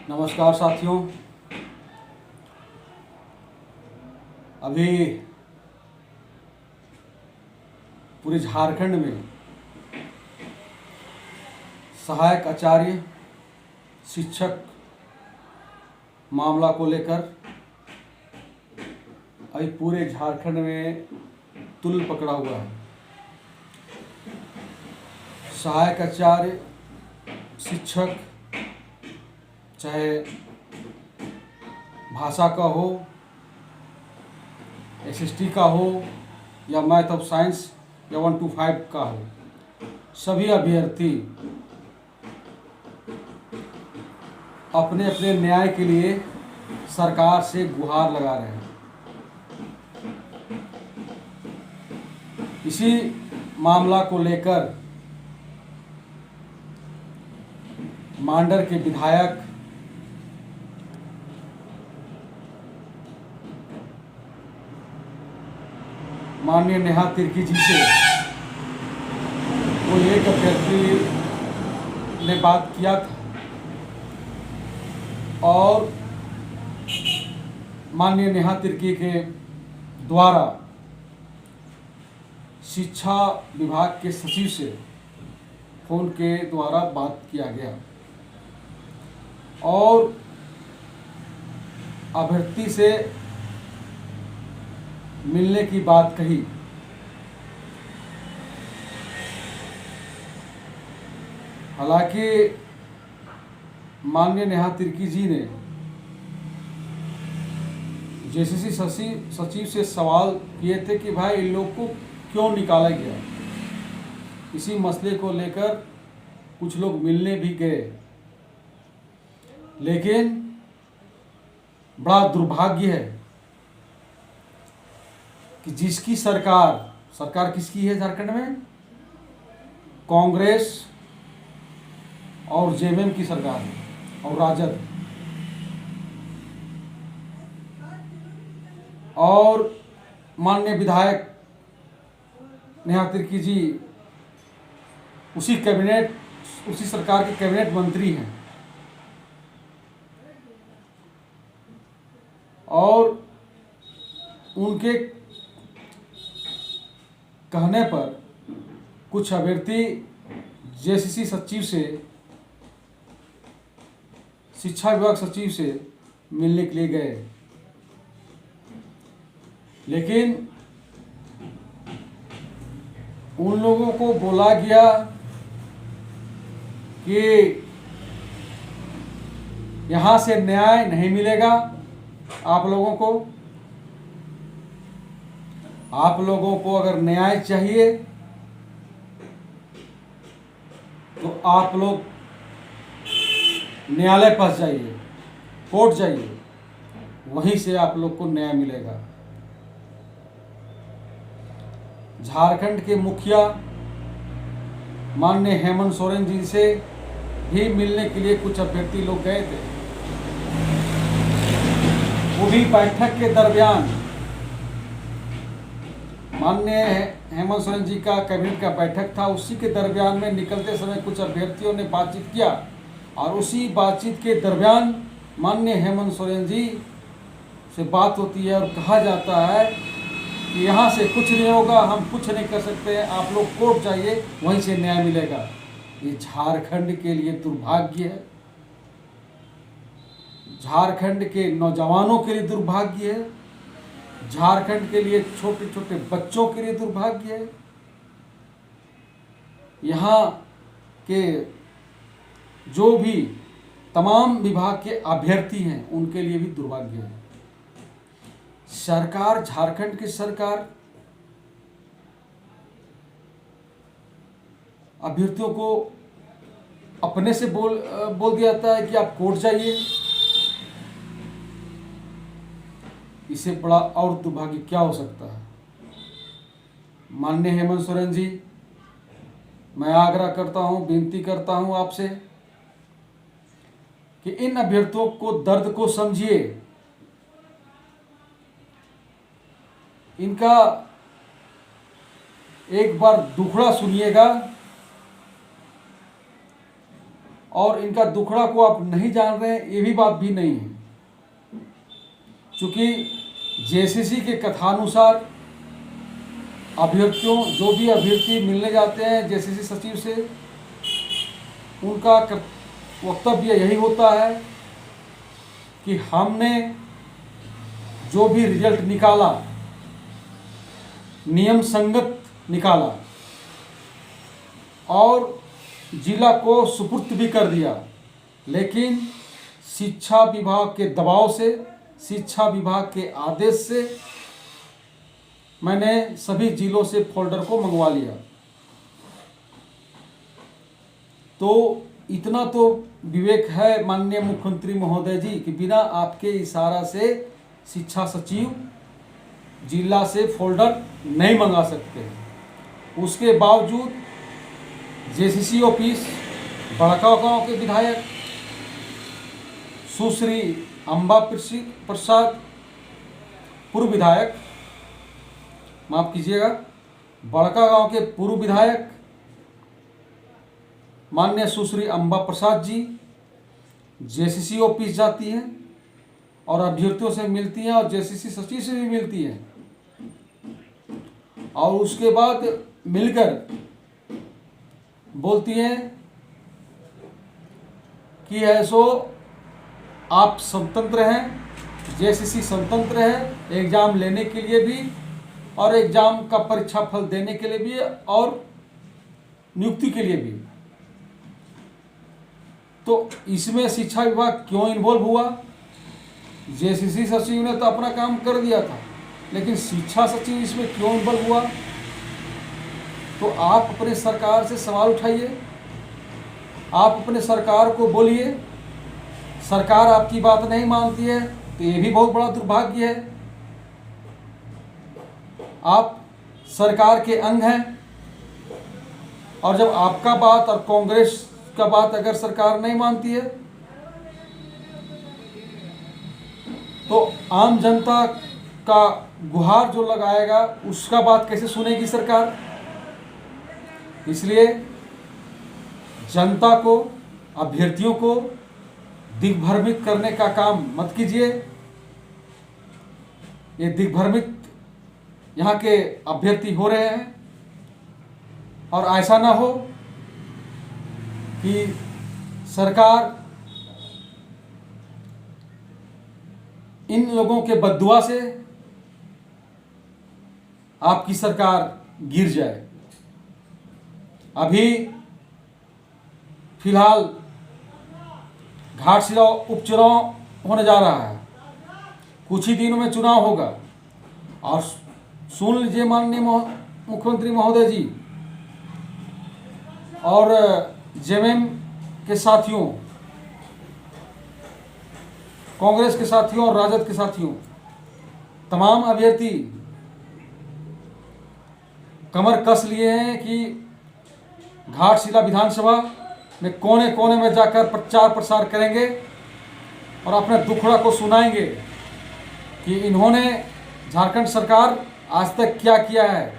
नमस्कार साथियों। अभी पूरे झारखंड में सहायक आचार्य शिक्षक मामला को लेकर अभी पूरे झारखंड में तुल पकड़ा हुआ है। सहायक आचार्य शिक्षक चाहे भाषा का हो, एसएसटी का हो या मैथ ऑफ साइंस या 1 to 5 का हो, सभी अभ्यर्थी अपने अपने न्याय के लिए सरकार से गुहार लगा रहे हैं। इसी मामला को लेकर मांडर के विधायक माननीय नेहा तिर्की जी से कोई एक अभ्यर्थी ने बात किया था और माननीय नेहा तिर्की के द्वारा शिक्षा विभाग के सचिव से फोन के द्वारा बात किया गया और अभ्यर्थी से मिलने की बात कही। हालांकि माननीय नेहा तिर्की जी ने जेसीसी सचिव से सवाल किए थे कि भाई इन लोग को क्यों निकाला गया। इसी मसले को लेकर कुछ लोग मिलने भी गए, लेकिन बड़ा दुर्भाग्य है कि जिसकी सरकार किसकी है झारखंड में? कांग्रेस और जेएमएम की सरकार है और राजद, और माननीय विधायक नेहा तिर्की जी उसी सरकार के कैबिनेट मंत्री हैं और उनके कहने पर कुछ अभ्यर्थी जेसीसी सचिव से, शिक्षा विभाग सचिव से मिलने के लिए गए, लेकिन उन लोगों को बोला गया कि यहाँ से न्याय नहीं मिलेगा आप लोगों को अगर न्याय चाहिए तो आप लोग न्यायालय पास जाइए, कोर्ट जाइए, वहीं से आप लोग को न्याय मिलेगा। झारखंड के मुखिया माननीय हेमंत सोरेन जी से भी मिलने के लिए कुछ अभ्यर्थी लोग गए थे। वो भी बैठक के दरमियान, माननीय हेमंत सोरेन जी का कैबिनेट का बैठक था, उसी के दरमियान में निकलते समय कुछ अभ्यर्थियों ने बातचीत किया और उसी बातचीत के दरमियान माननीय हेमंत सोरेन जी से बात होती है और कहा जाता है कि यहाँ से कुछ नहीं होगा, हम कुछ नहीं कर सकते हैं, आप लोग कोर्ट जाइए, वहीं से न्याय मिलेगा। ये झारखंड के लिए दुर्भाग्य है, झारखंड के नौजवानों के लिए दुर्भाग्य है, झारखंड के लिए छोटे छोटे बच्चों के लिए दुर्भाग्य है, यहाँ के जो भी तमाम विभाग के अभ्यर्थी हैं उनके लिए भी दुर्भाग्य है। सरकार, झारखंड की सरकार अभ्यर्थियों को अपने से बोल दिया जाता है कि आप कोर्ट जाइए। इससे बड़ा और दुर्भाग्य क्या हो सकता है? माननीय हेमंत सोरेन जी, मैं आग्रह करता हूं, विनती करता हूं आपसे कि इन अभ्यर्थियों को दर्द को समझिए, इनका एक बार दुखड़ा सुनिएगा और इनका दुखड़ा को आप नहीं जान रहे हैं, ये भी बात भी नहीं है। क्योंकि जेसीसी के कथानुसार अभ्यर्थियों, जो भी अभ्यर्थी मिलने जाते हैं जेसीसी सचिव से, उनका वक्तव्य यही होता है कि हमने जो भी रिजल्ट निकाला नियम संगत निकाला और जिला को सुपुर्द भी कर दिया, लेकिन शिक्षा विभाग के दबाव से, शिक्षा विभाग के आदेश से मैंने सभी जिलों से फोल्डर को मंगवा लिया। तो इतना तो विवेक है माननीय मुख्यमंत्री महोदय जी कि बिना आपके इशारा से शिक्षा सचिव जिला से फोल्डर नहीं मंगा सकते। उसके बावजूद जेसीसी ऑफिस बड़का गांव के विधायक सुश्री अम्बा प्रसाद, पूर्व विधायक, माफ कीजिएगा, बड़का गांव के पूर्व विधायक माननीय सुश्री अम्बा प्रसाद जी जेसीसी ऑफिस जाती हैं और अभ्यर्थियों से मिलती हैं और जेसीसी सचिव से भी मिलती हैं, और उसके बाद मिलकर बोलती हैं कि ऐसो आप स्वतंत्र हैं, जेसीसी स्वतंत्र है एग्ज़ाम लेने के लिए भी और एग्ज़ाम का परीक्षा फल देने के लिए भी और नियुक्ति के लिए भी। तो इसमें शिक्षा विभाग क्यों इन्वॉल्व हुआ? जेसीसी सचिव ने तो अपना काम कर दिया था, लेकिन शिक्षा सचिव इसमें क्यों इन्वॉल्व हुआ? तो आप अपने सरकार से सवाल उठाइए, आप अपने सरकार को बोलिए। सरकार आपकी बात नहीं मानती है तो ये भी बहुत बड़ा दुर्भाग्य है। आप सरकार के अंग हैं और जब आपका बात और कांग्रेस का बात अगर सरकार नहीं मानती है तो आम जनता का गुहार जो लगाएगा उसका बात कैसे सुनेगी सरकार? इसलिए जनता को, अभ्यर्थियों को दिग्भ्रमित करने का काम मत कीजिए। ये दिग्भ्रमित यहाँ के अभ्यर्थी हो रहे हैं और ऐसा ना हो कि सरकार इन लोगों के बद्दुआ से आपकी सरकार गिर जाए। अभी फिलहाल घाटशिला उपचुनाव होने जा रहा है, कुछ ही दिनों में चुनाव होगा और सुन लीजिए माननीय मुख्यमंत्री महोदय जी और जेएमएम के साथियों, कांग्रेस के साथियों और राजद के साथियों, तमाम अभ्यर्थी कमर कस लिए हैं कि घाटशिला विधानसभा में कोने कोने में जाकर प्रचार प्रसार करेंगे और अपने दुखड़ा को सुनाएंगे कि इन्होंने झारखंड सरकार आज तक क्या किया है।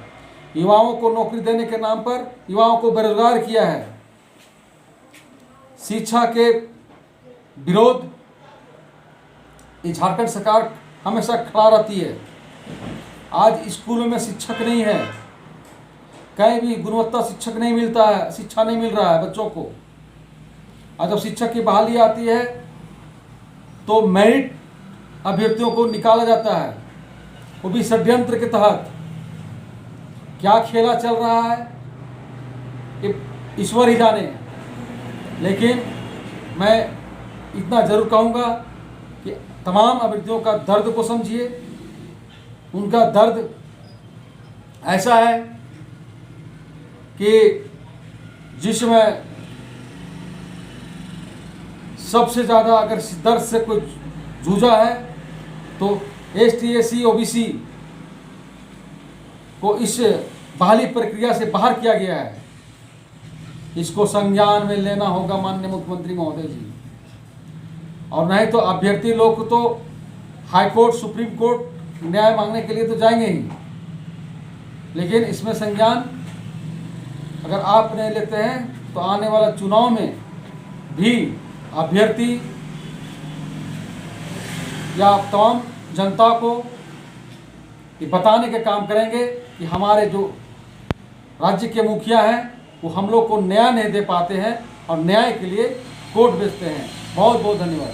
युवाओं को नौकरी देने के नाम पर युवाओं को बेरोजगार किया है। शिक्षा के विरोध ये झारखंड सरकार हमेशा खड़ा रहती है। आज स्कूलों में शिक्षक नहीं है, कहीं भी गुणवत्ता शिक्षक नहीं मिलता है, शिक्षा नहीं मिल रहा है बच्चों को। और जब शिक्षक की बहाली आती है तो मेरिट अभ्यर्थियों को निकाला जाता है, वो भी षड्यंत्र के तहत। क्या खेला चल रहा है ये ईश्वर ही जाने। लेकिन मैं इतना जरूर कहूँगा कि तमाम अभ्यर्थियों का दर्द को समझिए। उनका दर्द ऐसा है कि जिसमें सबसे ज़्यादा अगर दर्द से कोई जूझा है तो ST SC OBC को इस बहाली प्रक्रिया से बाहर किया गया है। इसको संज्ञान में लेना होगा माननीय मुख्यमंत्री महोदय जी। और नहीं तो अभ्यर्थी लोग तो हाई कोर्ट, सुप्रीम कोर्ट न्याय मांगने के लिए तो जाएंगे ही, लेकिन इसमें संज्ञान अगर आप नहीं लेते हैं तो आने वाला चुनाव में भी अभ्यर्थी या तमाम जनता को ये बताने के काम करेंगे कि हमारे जो राज्य के मुखिया हैं वो हम लोग को न्याय नहीं दे पाते हैं और न्याय के लिए कोर्ट भेजते हैं। बहुत बहुत धन्यवाद।